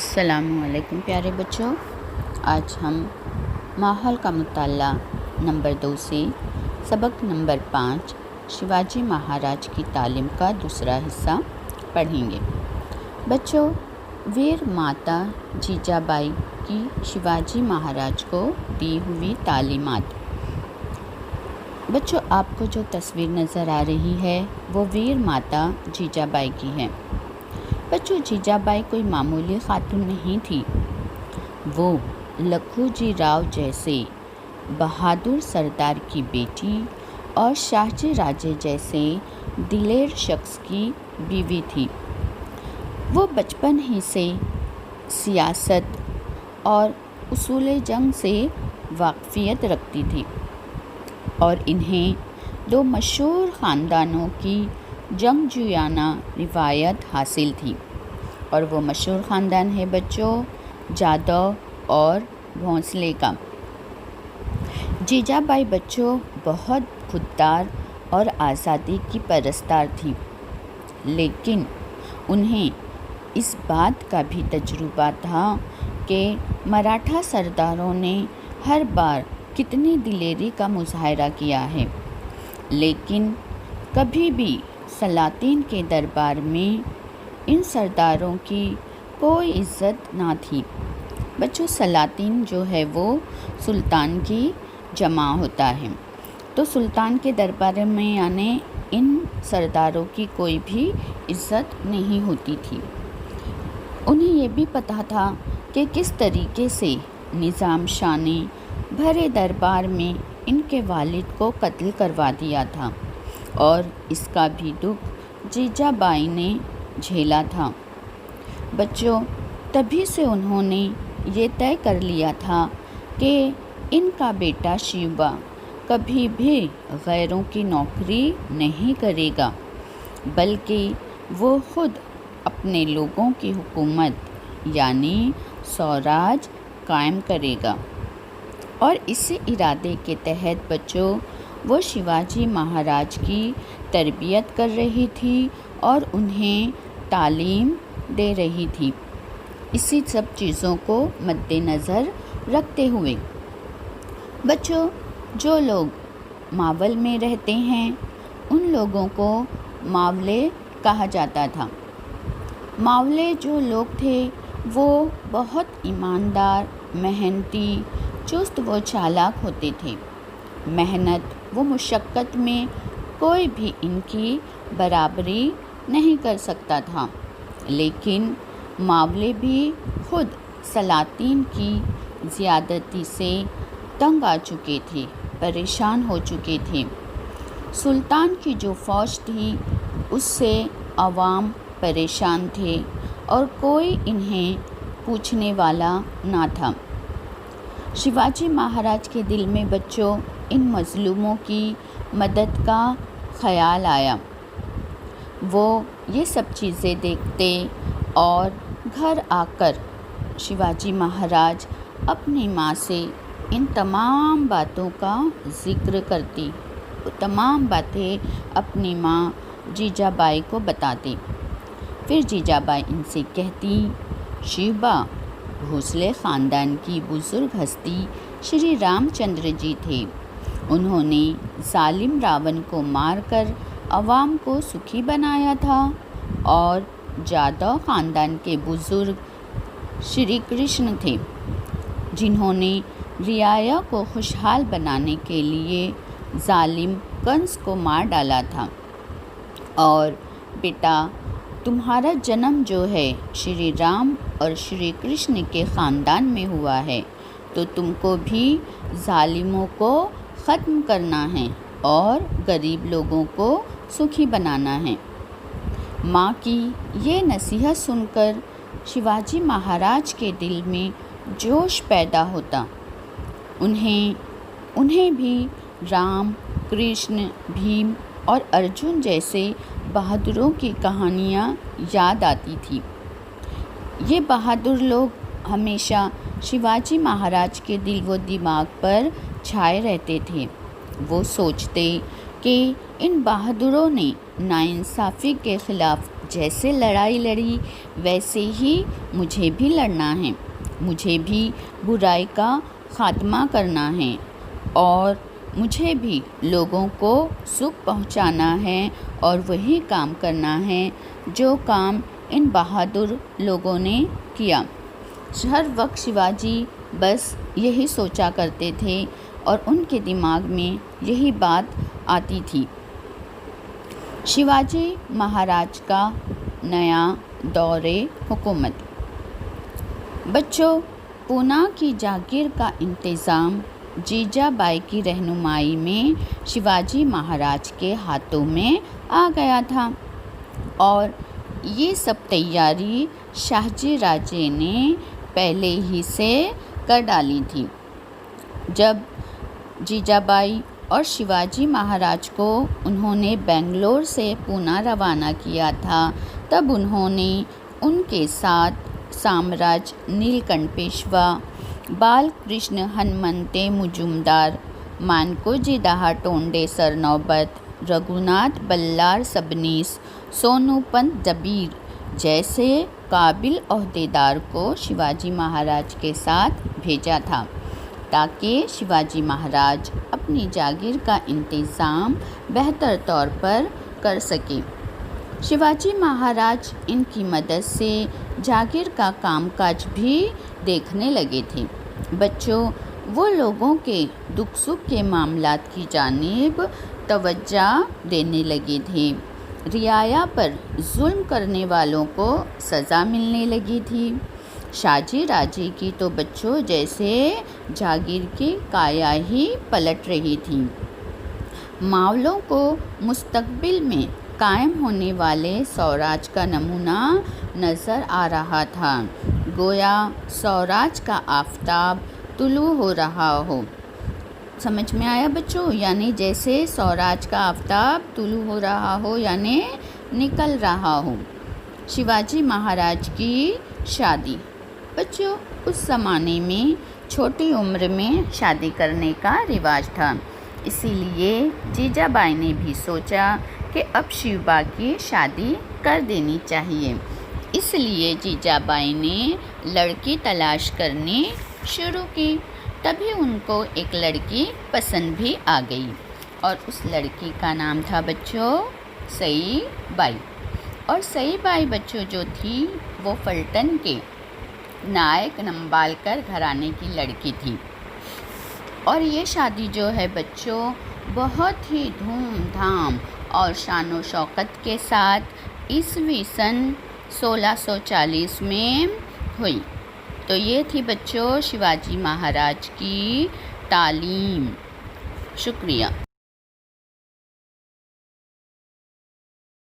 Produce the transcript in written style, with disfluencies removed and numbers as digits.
السلام علیکم پیارے بچوں، آج ہم ماحول کا مطالعہ نمبر 2 سے سبق نمبر 5 شیواجی مہاراج کی تعلیم کا دوسرا حصہ پڑھیں گے۔ بچوں، ویر ماتا جیجا بائی کی شیواجی مہاراج کو دی ہوئی تعلیمات۔ بچوں، آپ کو جو تصویر نظر آ رہی ہے وہ ویر ماتا جیجا بائی کی ہے۔ بچوں، جیجا بائی کوئی معمولی خاتون نہیں تھی، وہ لکھو جی راؤ جیسے بہادر سردار کی بیٹی اور شاہجی راجے جیسے دلیر شخص کی بیوی تھی۔ وہ بچپن ہی سے سیاست اور اصول جنگ سے واقفیت رکھتی تھی اور انہیں 2 مشہور خاندانوں کی جنگجویانہ روایت حاصل تھی، اور وہ مشہور خاندان ہے بچوں جادو اور بھونسلے کا۔ جیجا بائی بچوں بہت خوددار اور آزادی کی پرستار تھی، لیکن انہیں اس بات کا بھی تجربہ تھا کہ مراٹھا سرداروں نے ہر بار کتنی دلیری کا مظاہرہ کیا ہے، لیکن کبھی بھی سلاطین کے دربار میں ان سرداروں کی کوئی عزت نہ تھی۔ بچوں، سلاطین جو ہے وہ سلطان کی جمع ہوتا ہے، تو سلطان کے دربار میں یعنی ان سرداروں کی کوئی بھی عزت نہیں ہوتی تھی۔ انہیں یہ بھی پتہ تھا کہ کس طریقے سے نظام شاہ نے بھرے دربار میں ان کے والد کو قتل کروا دیا تھا، اور اس کا بھی دکھ جیجا بائی نے جھیلا تھا۔ بچوں، تبھی سے انہوں نے یہ طے کر لیا تھا کہ ان کا بیٹا شیوا کبھی بھی غیروں کی نوکری نہیں کرے گا، بلکہ وہ خود اپنے لوگوں کی حکومت یعنی سوراج قائم کرے گا، اور اسی ارادے کے تحت بچوں وہ شیواجی مہاراج کی تربیت کر رہی تھی اور انہیں تعلیم دے رہی تھی۔ اسی سب چیزوں کو مد نظر رکھتے ہوئے بچوں جو لوگ ماول میں رہتے ہیں ان لوگوں کو ماولے کہا جاتا تھا۔ ماولے جو لوگ تھے وہ بہت ایماندار، محنتی، چست و چالاک ہوتے تھے۔ محنت و مشقت میں کوئی بھی ان کی برابری نہیں کر سکتا تھا، لیکن ماولے بھی خود سلاطین کی زیادتی سے تنگ آ چکے تھے، پریشان ہو چکے تھے۔ سلطان کی جو فوج تھی اس سے عوام پریشان تھے اور کوئی انہیں پوچھنے والا نہ تھا۔ شیواجی مہاراج کے دل میں بچوں ان مظلوموں کی مدد کا خیال آیا۔ وہ یہ سب چیزیں دیکھتے اور گھر آ کر شیواجی مہاراج اپنی ماں سے ان تمام باتوں کا ذکر کرتی، تمام باتیں اپنی ماں جیجا بائی کو بتاتے۔ پھر جیجا بائی ان سے کہتی، شیوا بھونسلے خاندان کی بزرگ ہستی شری رام چندر جی تھے۔ انہوں نے ظالم راون کو مار کر عوام کو سکھی بنایا تھا، اور جادو خاندان کے بزرگ شری کرشن تھے جنہوں نے رعایا کو خوشحال بنانے کے لیے ظالم کنس کو مار ڈالا تھا، اور بیٹا تمہارا جنم جو ہے شری رام اور شری کرشن کے خاندان میں ہوا ہے، تو تم کو بھی ظالموں کو ختم کرنا ہے اور غریب لوگوں کو سکھی بنانا ہے۔ ماں کی یہ نصیحت سن کر شیواجی مہاراج کے دل میں جوش پیدا ہوتا۔ انہیں بھی رام، کرشن، بھیم اور ارجن جیسے بہادروں کی کہانیاں یاد آتی تھی۔ یہ بہادر لوگ ہمیشہ شیواجی مہاراج کے دل و دماغ پر چھائے رہتے تھے۔ وہ سوچتے کہ ان بہادروں نے ناانصافی کے خلاف جیسے لڑائی لڑی ویسے ہی مجھے بھی لڑنا ہے، مجھے بھی برائی کا خاتمہ کرنا ہے اور مجھے بھی لوگوں کو سکھ پہنچانا ہے اور وہی کام کرنا ہے جو کام ان بہادر لوگوں نے کیا۔ ہر وقت شیواجی بس یہی سوچا کرتے تھے اور ان کے دماغ میں یہی بات آتی تھی۔ شیواجی مہاراج کا نیا دور حکومت۔ بچوں، پونا کی جاگیر کا انتظام جیجا بائی کی رہنمائی میں شیواجی مہاراج کے ہاتھوں میں آ گیا تھا اور یہ سب تیاری شاہجی راجے نے پہلے ہی سے کر ڈالی تھی۔ جب جیجا بائی اور شیواجی مہاراج کو انہوں نے بنگلور سے پونا روانہ کیا تھا، تب انہوں نے ان کے ساتھ سامراج نیلکنٹھ پیشوا، بال کرشن ہنمنتے مجومدار، مانکوجی دہا ٹونڈے سرنوبت، رگھوناتھ بلار سبنیس، سونو پنت دبیر جیسے قابل عہدیدار کو شیواجی مہاراج کے ساتھ بھیجا تھا تاکہ شیواجی مہاراج اپنی جاگیر کا انتظام بہتر طور پر کر سکیں۔ شیواجی مہاراج ان کی مدد سے جاگیر کا کام کاج بھی دیکھنے لگے تھے۔ بچوں، وہ لوگوں کے دکھ سکھ کے معاملات کی جانب توجہ دینے لگے تھے، رعایا پر ظلم کرنے والوں کو سزا ملنے لگی تھی۔ شاہجی راجے کی تو بچوں جیسے جاگیر کی کایا ہی پلٹ رہی تھی۔ ماولوں کو مستقبل میں قائم ہونے والے سوراج کا نمونہ نظر آ رہا تھا، گویا سوراج کا آفتاب طلوع ہو رہا ہو۔ سمجھ میں آیا بچوں؟ یعنی جیسے سوراج کا آفتاب طلوع ہو رہا ہو یعنی نکل رہا ہو۔ شیواجی مہاراج کی شادی۔ بچوں، اس زمانے میں چھوٹی عمر میں شادی کرنے کا رواج تھا، اسی لیے جیجا بائی نے بھی سوچا کہ اب شیوبا کی شادی کر دینی چاہیے۔ اس لیے جیجا بائی نے لڑکی تلاش کرنی شروع کی۔ تبھی ان کو ایک لڑکی پسند بھی آ گئی اور اس لڑکی کا نام تھا بچوں سئی بائی۔ اور سئی بائی بچوں جو تھی وہ فلٹن کے نائک نمبالکر گھرانے کی لڑکی تھی اور یہ شادی جو ہے بچوں بہت ہی دھوم دھام اور شان و شوکت کے ساتھ عیسوی سن 1640 میں ہوئی۔ تو یہ تھی بچوں شیواجی مہاراج کی تعلیم۔ شکریہ۔